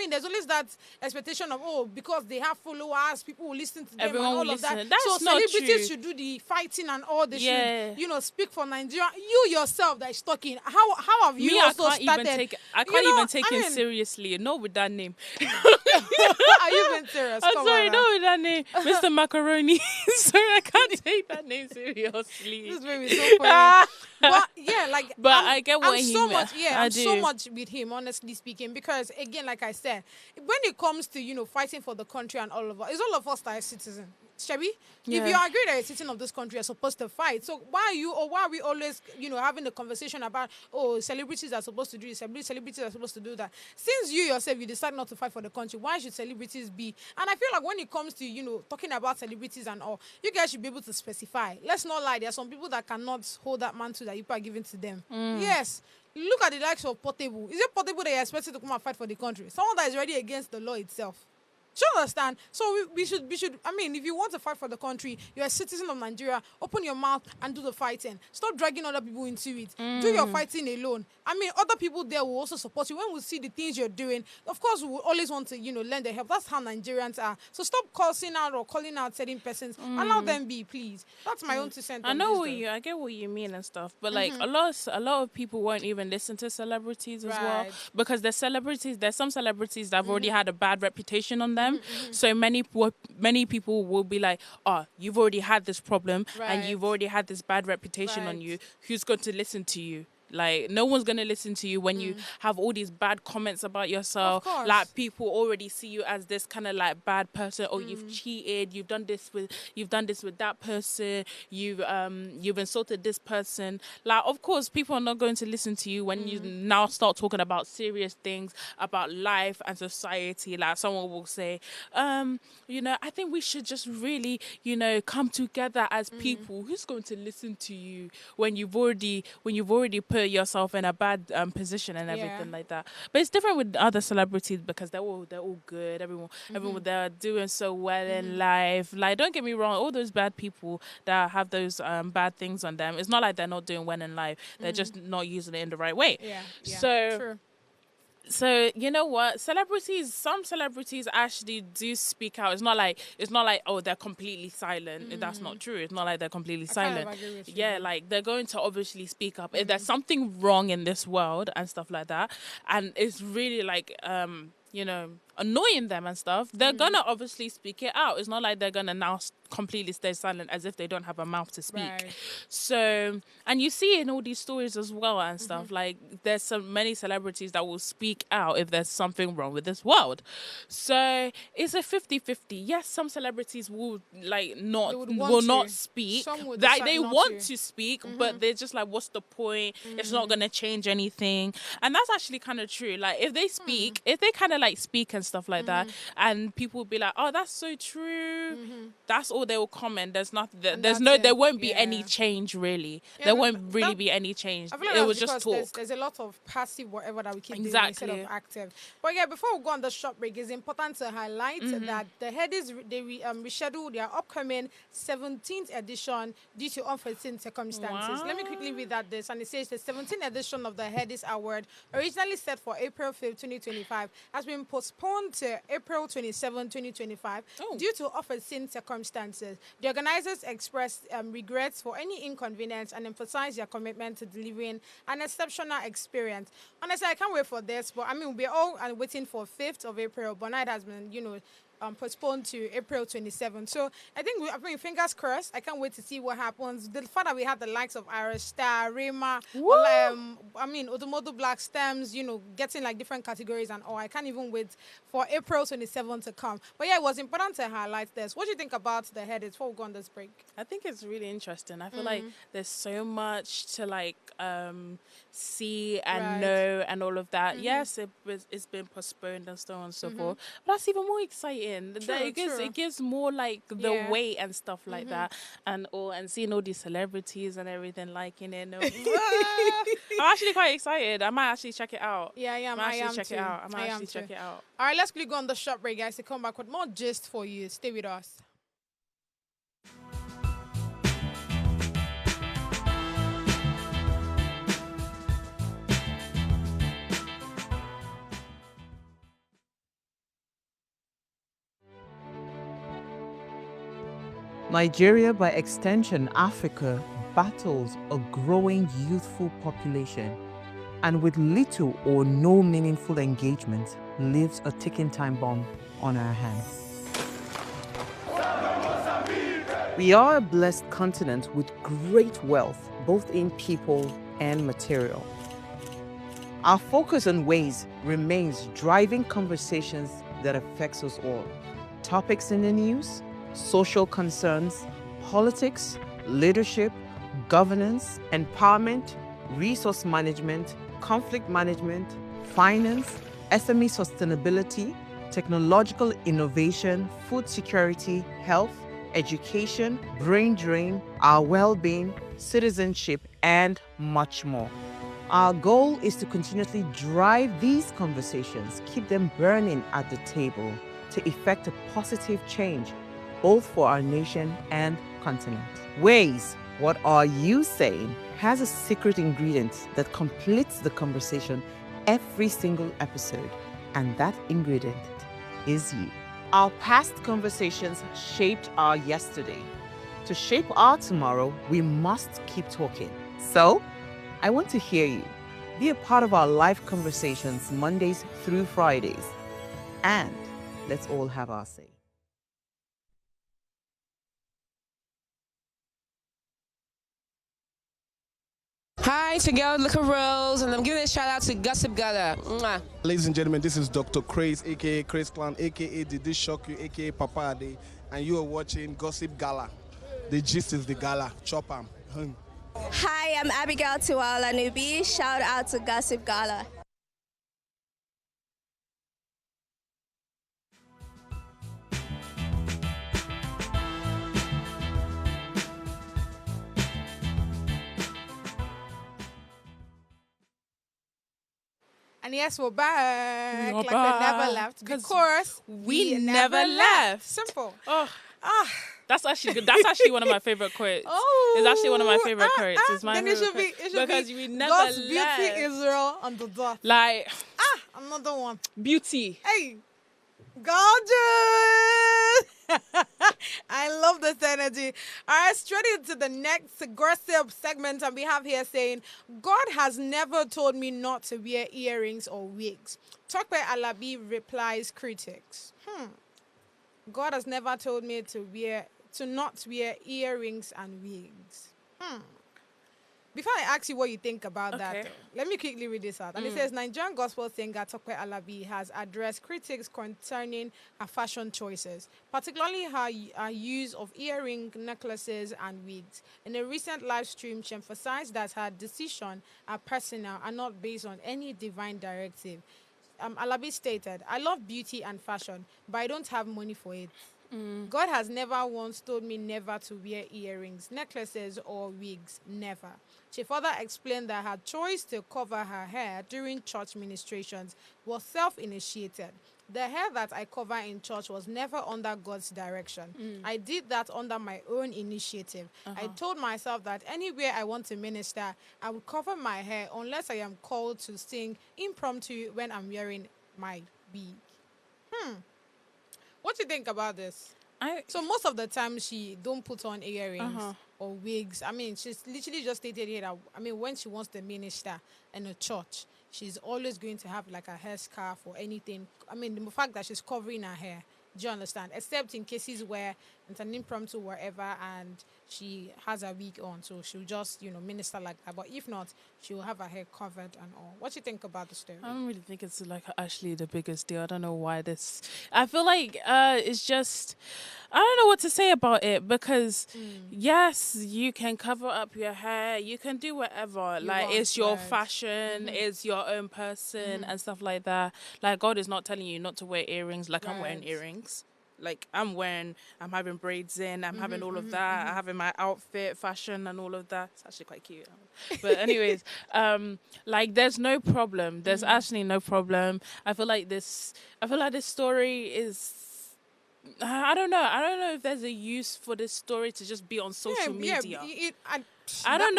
there's always that expectation of, because they have followers, people will listen to them. Everyone and all will of that. listen. That's so not celebrities true. should do the fighting and all. They should, speak for Nigeria. You yourself that is talking. How have you also started? I can't even take him seriously. Not with that name. Are you being serious? I'm sorry, not with that name. Mr. Macaroni. Sorry, I can't take that name seriously. This baby is so funny. But yeah, I get what he meant. I'm so much with him, honestly speaking, because again, like I said, when it comes to fighting for the country and all of us, it's all of us that are citizens. Shabi, if you agree that a citizen of this country are supposed to fight, so why are we always having a conversation about celebrities are supposed to do this, celebrities are supposed to do that? Since you yourself you decide not to fight for the country, why should celebrities be? And I feel like when it comes to talking about celebrities and all, you guys should be able to specify. Let's not lie, there are some people that cannot hold that mantle that you are giving to them. Yes. Look at the likes of Portable. Is it Portable that you're expected to come and fight for the country? Someone that is already against the law itself. Do you understand? So we should. I mean, if you want to fight for the country, you're a citizen of Nigeria. Open your mouth and do the fighting. Stop dragging other people into it. Do your fighting alone. I mean, other people there will also support you when we see the things you're doing. Of course, we will always want to, lend their help. That's how Nigerians are. So stop cursing out or calling out certain persons. Allow them be, please. That's my own 2 cents. I get what you mean and stuff, but like a lot of people won't even listen to celebrities as well, because there's some celebrities that have already had a bad reputation on them. So many people will be like, oh, you've already had this problem and you've already had this bad reputation on you. Who's going to listen to you? Like, no one's going to listen to you when you have all these bad comments about yourself. Like, people already see you as this kind of like bad person. Or you've cheated. You've done this with that person. You've insulted this person. Like, of course, people are not going to listen to you when you now start talking about serious things, about life and society. Like, someone will say, I think we should just really, come together as people. Who's going to listen to you when you've already put yourself in a bad position and everything like that? But it's different with other celebrities because they're all good. Everyone they're doing so well in life. Like, don't get me wrong, all those bad people that have those bad things on them, it's not like they're not doing well in life. They're just not using it in the right way. True. So you know what? Some celebrities actually do speak out. It's not like oh, they're completely silent. That's not true. It's not like they're completely silent. Yeah, like they're going to obviously speak up if there's something wrong in this world and stuff like that, and it's really like annoying them and stuff. They're gonna obviously speak it out. It's not like they're gonna now completely stay silent as if they don't have a mouth to speak. So, and you see in all these stories as well and stuff, like there's so many celebrities that will speak out if there's something wrong with this world. So it's a 50-50. Yes, some celebrities will not speak. Like they want to speak, but they're just like, what's the point? It's not gonna change anything. And that's actually kind of true. Like if they speak, if they kind of like speak and stuff like that, and people will be like, oh, that's so true. That's all they will comment. There's nothing. There won't be any change really. There won't really be any change. I feel like it was just talk. There's a lot of passive whatever that we keep doing instead of active. But yeah, before we go on the short break, it's important to highlight that the Headies they rescheduled their upcoming 17th edition due to unforeseen circumstances. Let me quickly read this, and it says the 17th edition of the Headies Award, originally set for April 5th, 2025, has been postponed to April 27, 2025 due to unforeseen circumstances. The organizers expressed regrets for any inconvenience and emphasized their commitment to delivering an exceptional experience. Honestly, I can't wait for this, but I mean, we're all waiting for 5th of April, but now it has been, postponed to April 27th. So I think, fingers crossed. I can't wait to see what happens. The fact that we have the likes of Irish Star, Rema, Odumodu Black Stems, getting like different categories and all. I can't even wait for April 27th to come. But yeah, it was important to highlight this. What do you think about the Headies before we go on this break? I think it's really interesting. I feel like there's so much to like see and know and all of that. Yes, it's been postponed and so on and so forth. But that's even more exciting. It gives more like the weight and stuff like that and seeing all these celebrities and everything liking it. I'm actually quite excited. I might actually check it out. I am check it out. I might actually check it out. All right, let's quickly go on the short break, guys, to come back with more gist for you. Stay with us. Nigeria, by extension Africa, battles a growing youthful population, and with little or no meaningful engagement, leaves a ticking time bomb on our hands. We are a blessed continent with great wealth, both in people and material. Our focus on ways remains driving conversations that affects us all. Topics in the news, social concerns, politics, leadership, governance, empowerment, resource management, conflict management, finance, SME sustainability, technological innovation, food security, health, education, brain drain, our well-being, citizenship, and much more. Our goal is to continuously drive these conversations, keep them burning at the table, to effect a positive change, both for our nation and continent. Ways, what are you saying, has a secret ingredient that completes the conversation every single episode, and that ingredient is you. Our past conversations shaped our yesterday. To shape our tomorrow, we must keep talking. So, I want to hear you. Be a part of our live conversations Mondays through Fridays. And let's all have our say. Hi, it's your girl, Luca Rose, and I'm giving a shout out to Gossip Gala. Mwah. Ladies and gentlemen, this is Dr. Craze, aka Craze Clan, aka Did This Shock You, aka Papa Ade, and you are watching Gossip Gala. The gist is the gala. Chop 'em. Hi, I'm Abigail Tiwala Nubi. Shout out to Gossip Gala. And yes, we're back. We're like back. we never left. Because we never left. Simple. Oh, that's actually one of my favorite quotes. Oh, it's actually one of my favorite quotes. It's my then it favorite should be, quote. it should because be we never God's left. beauty Israel on the dot. Like Another one. beauty. Hey, gorgeous. I love this energy. All right, straight into the next aggressive segment, and we have here saying, God has never told me not to wear earrings or wigs. Tokwe Alabi replies critics. God has never told me to not wear earrings and wigs. Before I ask you what you think about that, though, let me quickly read this out. And it says, Nigerian gospel singer Tokwe Alabi has addressed critics concerning her fashion choices, particularly her use of earring, necklaces, and wigs. In a recent live stream, she emphasized that her decisions are personal and not based on any divine directive. Alabi stated, I love beauty and fashion, but I don't have money for it. God has never once told me never to wear earrings, necklaces, or wigs. Never. She further explained that her choice to cover her hair during church ministrations was self-initiated. The hair that I cover in church was never under God's direction. I did that under my own initiative. I told myself that anywhere I want to minister, I would cover my hair unless I am called to sing impromptu when I'm wearing my wig. What do you think about this? So most of the time she don't put on earrings or wigs. I mean, she's literally just stated here that, I mean, when she wants to minister in a church, she's always going to have like a hair scarf or anything. I mean, the fact that she's covering her hair, do you understand? Except in cases where it's an impromptu wherever and she has a wig on, so she'll just, minister like that. But if not, she'll have her hair covered and all. What do you think about the story? I don't really think it's like actually the biggest deal. I don't know why this. I feel like it's just. I don't know what to say about it because yes, you can cover up your hair, you can do whatever. It's your fashion, it's your own person and stuff like that. Like God is not telling you not to wear earrings. Like I'm wearing earrings. Like I'm having braids in, I'm having all of that, I'm having my outfit, fashion and all of that. It's actually quite cute. But anyways, like there's no problem. There's actually no problem. I feel like this story is, I don't know if there's a use for this story to just be on social media. I don't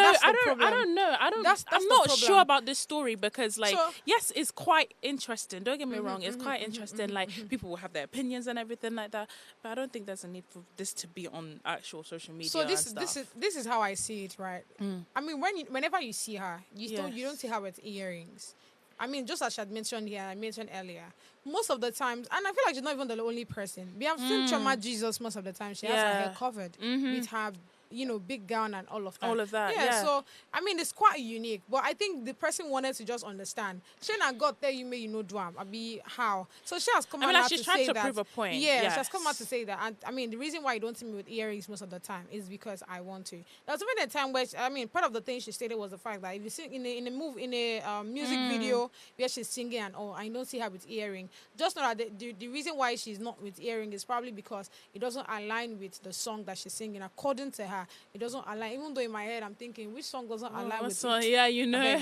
know. I'm not sure about this story because, yes, it's quite interesting. Don't get me wrong. It's quite interesting. Like, people will have their opinions and everything like that. But I don't think there's a need for this to be on actual social media. So this is how I see it, right? I mean, whenever you see her, you don't see her with earrings. I mean, just as she had mentioned here, I mentioned earlier, most of the times, and I feel like she's not even the only person. We have seen Choma Jesus most of the time. She has her hair covered with her, big gown and all of that. All of that, yeah. So, I mean, it's quite unique. But I think the person wanted to just understand. Shana got there, you may do I be how. So she has come out to say that. She's trying to prove a point. Yeah, she has come out to say that. And I mean, the reason why you don't see me with earrings most of the time is because I want to. There was even a time where, part of the thing she stated was the fact that if you see in a music video where she's singing and all, I don't see her with earring. Just know that the reason why she's not with earring is probably because it doesn't align with the song that she's singing according to her. that it doesn't align. Even though in my head I'm thinking, which song doesn't align with So, it? yeah, you know.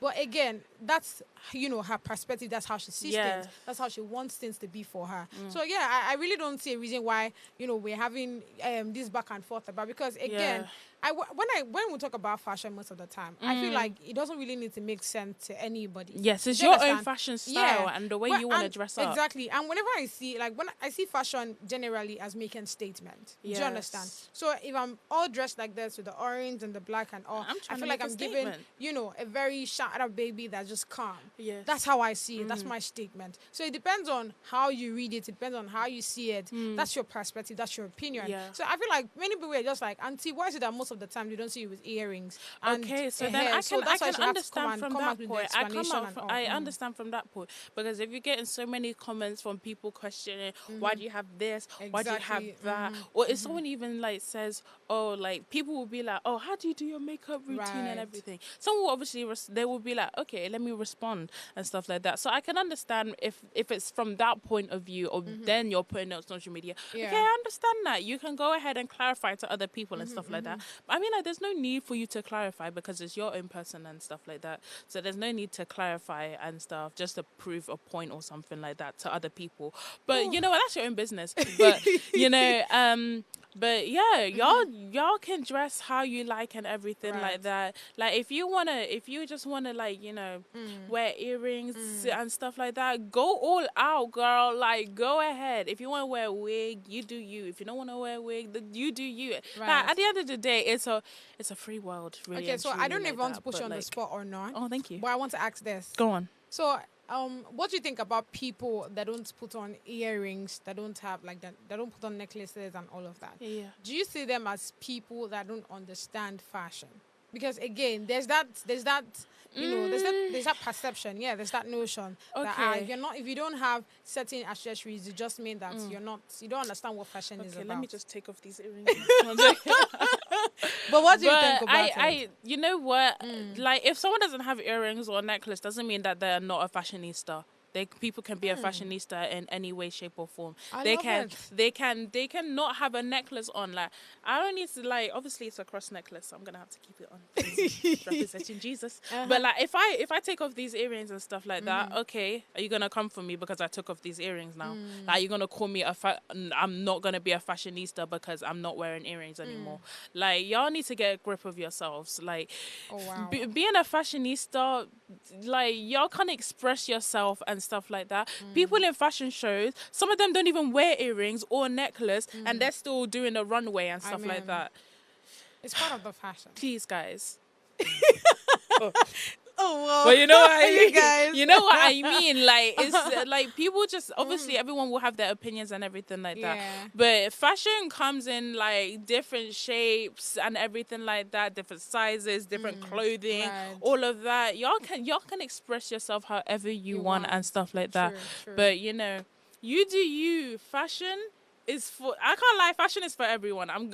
But again, that's, her perspective. That's how she sees things. That's how she wants things to be for her. So yeah, I really don't see a reason why, we're having this back and forth about, because again, when we talk about fashion most of the time, I feel like it doesn't really need to make sense to anybody. Yes, it's your own fashion style and the way you want to dress up. Exactly. And whenever I see, when I see fashion generally as making statement, do you understand? So if I'm all dressed like this with the orange and the black and all, I feel like I'm giving, a very shout out baby that's just calm. Yes. That's how I see it. That's my statement. So it depends on how you read it. It depends on how you see it. That's your perspective. That's your opinion. Yeah. So I feel like many people are just like, Auntie, why is it that most of the time you don't see you with earrings? Okay, so then I can understand from that point. I understand from that point, because if you're getting so many comments from people questioning, why do you have this? Why do you have that? Or if someone even says, oh, people will be like, oh, how do you do your makeup routine and everything? Someone will obviously they will be like, okay, let me respond and stuff like that. So I can understand if it's from that point of view, or then you're putting it on social media. Okay, I understand that. You can go ahead and clarify to other people and stuff like that. But I mean, there's no need for you to clarify, because it's your own person and stuff like that. So there's no need to clarify and stuff just to prove a point or something like that to other people. But that's your own business. But but yeah, y'all can dress how you like and everything like that. Like if you just wanna wear earrings and stuff like that, go all out, girl. Like go ahead. If you wanna wear a wig, you do you. If you don't wanna wear a wig, then you do you. Right. Like, at the end of the day, it's a free world, really. Okay, so I don't know if I want to push you on the spot or not. Oh, thank you. But I want to ask this. Go on. So what do you think about people that don't put on earrings, that don't have that don't put on necklaces and all of that? Yeah. Do you see them as people that don't understand fashion? Because again, there's that there's that perception. Yeah, there's that notion that you're not, if you don't have certain accessories, it just means that you don't understand what fashion is about. Let me just take off these earrings. But what do you think about it? You know what? If someone doesn't have earrings or a necklace, doesn't mean that they're not a fashionista. People can be a fashionista in any way, shape, or form. They can not have a necklace on. I don't need to obviously it's a cross necklace, so I'm gonna have to keep it on, representing Jesus. But if I take off these earrings and stuff like that, okay, are you gonna come for me because I took off these earrings now? You're gonna call me I'm not gonna be a fashionista because I'm not wearing earrings anymore. Y'all need to get a grip of yourselves. Being a fashionista, y'all can't express yourself and stuff like that. People in fashion shows, some of them don't even wear earrings or necklace, and they're still doing a runway and stuff like that. It's part of the fashion. Please, guys. Oh, well. But you know what I mean? Guys. You know what I mean? It's people just, obviously everyone will have their opinions and everything like that. But fashion comes in different shapes and everything like that, different sizes, different clothing, all of that. Y'all can express yourself however you want and stuff like that. True. But you do you. Fashion is for, I can't lie, fashion is for everyone. I'm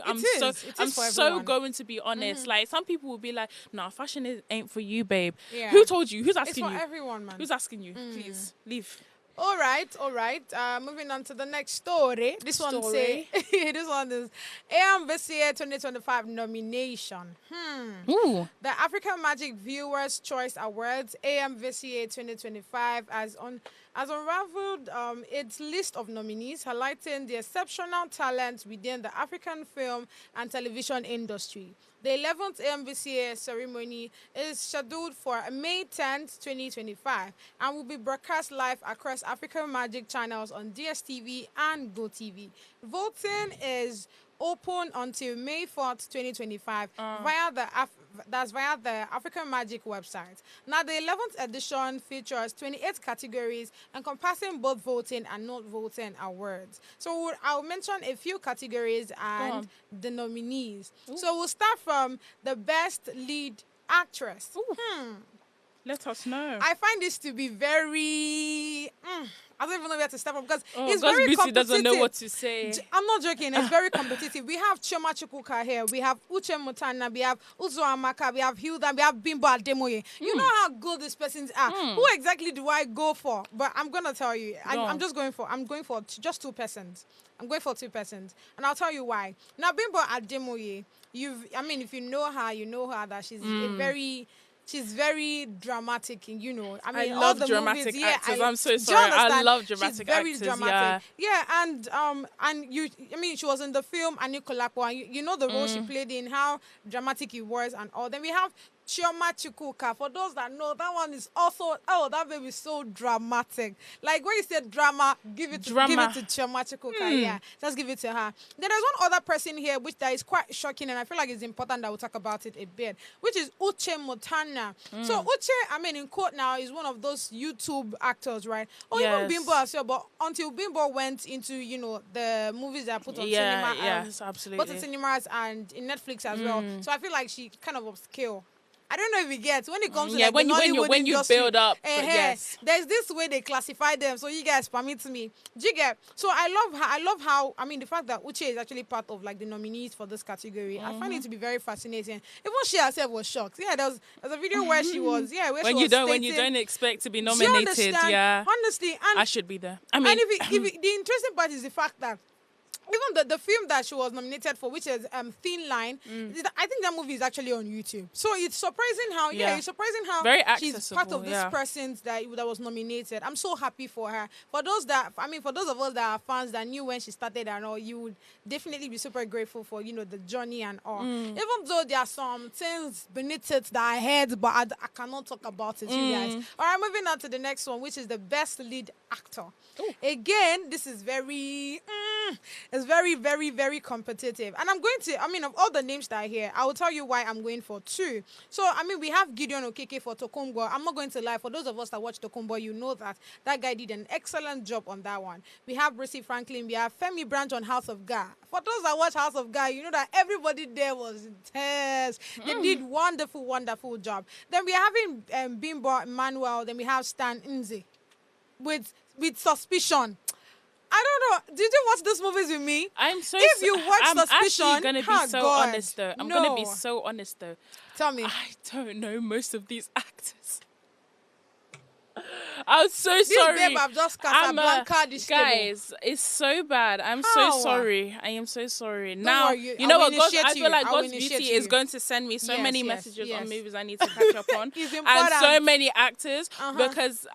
so going to be honest. Some people will be like, no, fashion ain't for you, babe. Yeah. Who told you? Who's asking you? It's for everyone, man. Who's asking you? Please leave. All right. Moving on to the next story. This one is AMVCA 2025 nomination. Ooh. The African Magic Viewers Choice Awards, AMVCA 2025, has unraveled its list of nominees, highlighting the exceptional talent within the African film and television industry. The 11th AMVCA ceremony is scheduled for May 10th, 2025, and will be broadcast live across African Magic channels on DSTV and GoTV. Voting is open until May 4th, 2025 via the African Magic website. Now, the 11th edition features 28 categories encompassing both voting and not voting awards. So I'll mention a few categories and the nominees. Ooh. So we'll start from the best lead actress. Let us know. I find this to be very... I don't even know where where to start from because Oh, it's God's very beauty competitive. doesn't know what to say. I'm not joking. It's very competitive. We have Chioma Chukwuka here. We have Uche Mutana. We have Uzo Amaka. We have Hilda. We have Bimbo Ademoye. You know how good these persons are. Who exactly do I go for? But I'm gonna tell you. I'm going for just 2 persons. I'm going for 2 persons, and I'll tell you why. Now, Bimbo Ademoye, if you know her, you know her that she's very dramatic, you know. I mean, I all love the dramatic movies, actors. I'm so do you sorry. I understand? love dramatic She's very actors. dramatic. Yeah, and she was in the film Anikolapo, and you know the role she played in, how dramatic it was, and all. Then we have Chioma Chukwuka. For those that know, that one is also, that baby is so dramatic. Like when you said drama, give it to Chioma Chukwuka. Yeah, just give it to her. Then there's one other person here which that is quite shocking, and I feel like it's important that we talk about it a bit, which is Uche Mutana. So Uche, in quote now, is one of those YouTube actors, right? Or even Bimbo as well, but until Bimbo went into, the movies that I put on cinema. Yes, absolutely. Both in cinemas and in Netflix as well. So I feel like she kind of upscale. I don't know if it gets when it comes to when you build up, yes. There's this way they classify them. So you guys permit me. Do you get? So I love how the fact that Uche is actually part of like the nominees for this category. I find it to be very fascinating. Even she herself was shocked. Yeah, there's a video where she was when you don't expect to be nominated. Yeah, honestly, and I should be there. And if the interesting part is the fact that even the film that she was nominated for, which is Thin Line, I think that movie is actually on YouTube. So it's surprising how, very she's part of this person that was nominated. I'm so happy for her. For those of us that are fans that knew when she started and all, you would definitely be super grateful for, the journey and all. Even though there are some things beneath it that I heard, but I cannot talk about it, you guys. All right, moving on to the next one, which is the best lead actor. Ooh. Again, this is it's very, very, very competitive. And I'm going to, of all the names that are here, I will tell you why I'm going for 2. So, we have Gideon Okeke for Tokumbo. I'm not going to lie. For those of us that watch Tokumbo, you know that guy did an excellent job on that one. We have Brucey Franklin. We have Femi Branch on House of God. For those that watch House of God, you know that everybody there was intense. They did wonderful, wonderful job. Then we are having Bimbo Emmanuel. Then we have Stan Nze with Suspicion. I don't know. Did you watch these movies with me? If you watch Suspicion, I'm actually gonna be so honest though. I'm gonna be so honest though. Tell me. I don't know most of these actors. I'm so sorry. This babe, I've just Casablanca guys, it's so bad. I'm so sorry. I am so sorry. Don't now, worry, you know what? I feel like God's beauty is going to send me so many messages on movies I need to catch up on. And so many actors because...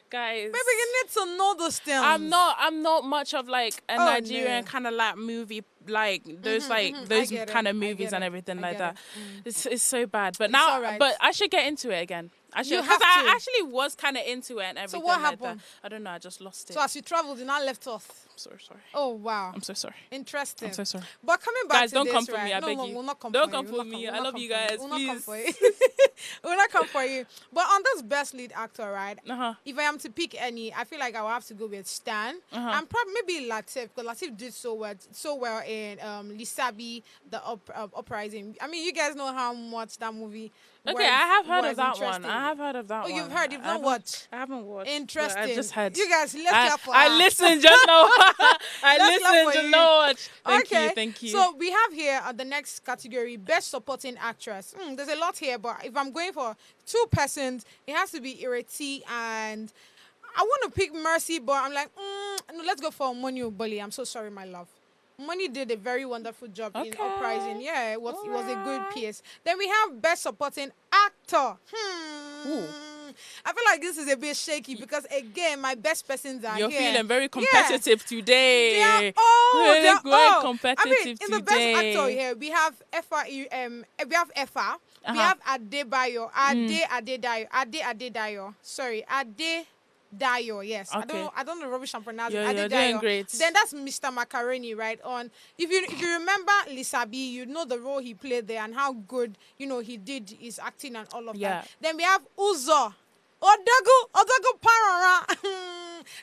guys, maybe you need to know those things. I'm not much of like a Nigerian kind of like movie, like those those kind of movies and everything like that. It's so bad. But now, but I should get into it again. I should, because I actually was kind of into it and everything. So what like happened? that. I don't know. I just lost it. So as you traveled, you now left us. I'm so sorry. Oh wow. I'm so sorry. Interesting. I'm so sorry. But coming back guys, to don't this, come for me. I beg no, you. We'll not come don't for come you. for me. I love you guys. We'll please. not come for you. We'll not come for you. But on this best lead actor, right? If I am to pick any, I feel like I will have to go with Stan and probably maybe Latif, because Latif did so well in Lisabi, the Uprising. You guys know how much that movie. Okay, I have heard of that one. I have heard of that one. Oh, you've heard? You've not watched? I haven't watched. Interesting. I just heard. You guys, let's clap for I listened, just know. I listened, just know. Thank you. So we have here the next category, Best Supporting Actress. There's a lot here, but if I'm going for 2 persons, it has to be Ireti and I want to pick Mercy, but I'm like, no, let's go for Moni Oboli. I'm so sorry, my love. Money did a very wonderful job in Uprising. Yeah, it was a good piece. Then we have Best Supporting Actor. I feel like this is a bit shaky because again, my best persons are You're here. You're feeling very competitive today. They're all competitive in the Best Actor here, we have Effa. We have Effa. We have Adebayo. Adedayo. Sorry, Dayo, yes. Okay. I don't know rubbish I'm pronouncing. You're doing great. Then that's Mr. Macaroni, right? If you remember Lisabi, you know the role he played there and how good he did his acting and all of that. Then we have Uzo Odago Parara.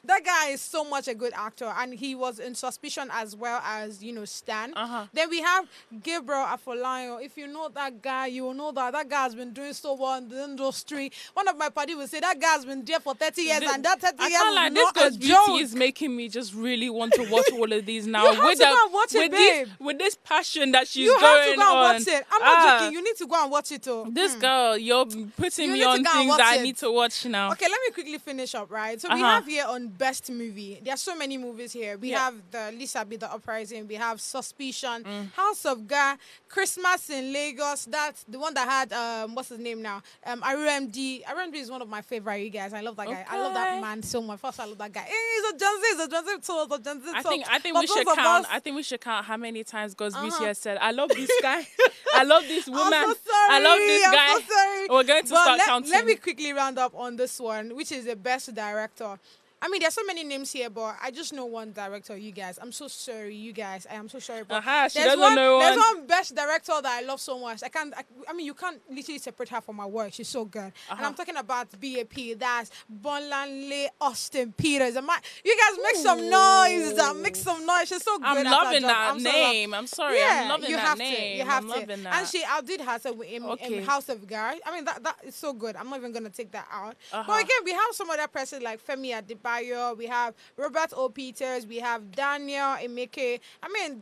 That guy is so much a good actor, and he was in Suspicion as well as Stan. Then we have Gabriel Afolayan. If you know that guy, you will know that guy has been doing so well in the industry. One of my party will say that guy has been there for 30 years, and that 30 years is not a joke. Beauty is making me just really want to watch all of these now. You have to go and watch it, babe. With this passion that she's you going on. You have to go and watch it. I'm not joking. You need to go and watch it too. This girl, you're putting me on things that I need to watch now. Okay, let me quickly finish up, right? So we have here on Best Movie. There are so many movies here. We have the Lisa Be the Uprising. We have Suspicion, House of God, Christmas in Lagos. That's the one that had what's his name now? RMD. RMD is one of my favorite, you guys. I love that guy. I love that man so much. First, I love that guy. He's a Gen Z too. I think we should count. I think we should count how many times God's Beauty has said, "I love this guy. I love this woman. I'm so sorry. I love this guy." I'm so sorry. We're going to start counting. Let me quickly round up on this one, which is the Best Director. I mean, there's so many names here, but I just know one director, you guys. I'm so sorry, you guys. I am so sorry. But there's one Best Director that I love so much. I mean, you can't literally separate her from my work. She's so good. And I'm talking about BAP. That's Bonlanle Austin Peters. You guys make some noise. Make some noise. She's so good. I'm loving that name. I'm sorry. Yeah, I'm loving that name. You have I'm to. loving that. And she outdid herself in House of God. I mean, that is so good. I'm not even going to take that out. But again, we have some other person like Femi Adebayo. We have Robert O. Peters. We have Daniel Emeke. I mean,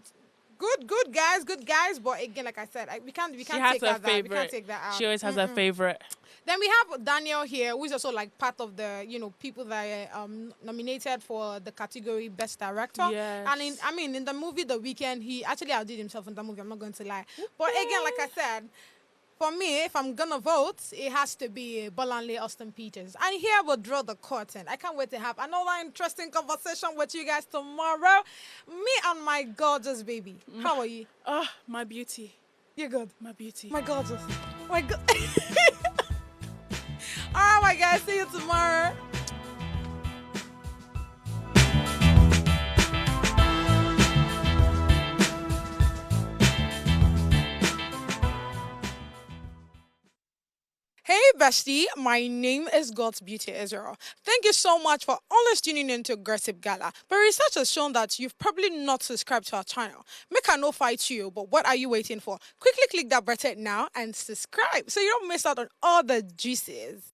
good guys. But again, like I said, we can't take that out. We can't take that out. She always has a favorite. Then we have Daniel here, who is also like part of the people that are nominated for the category Best Director. Yes. And in the movie The Weeknd, he actually outdid himself in that movie. I'm not going to lie. But again, like I said, for me, if I'm gonna vote, it has to be Bolanle Austin Peters. And here we'll draw the curtain. I can't wait to have another interesting conversation with you guys tomorrow. Me and my gorgeous baby. How are you? Oh, my beauty. You're good. My beauty. My gorgeous. My God. All right, my guys. See you tomorrow. Hey bestie, my name is God's Beauty Israel. Thank you so much for always tuning in to Gossip Gala. But research has shown that you've probably not subscribed to our channel. Make a no fight you, but what are you waiting for? Quickly click that button now and subscribe so you don't miss out on all the juices.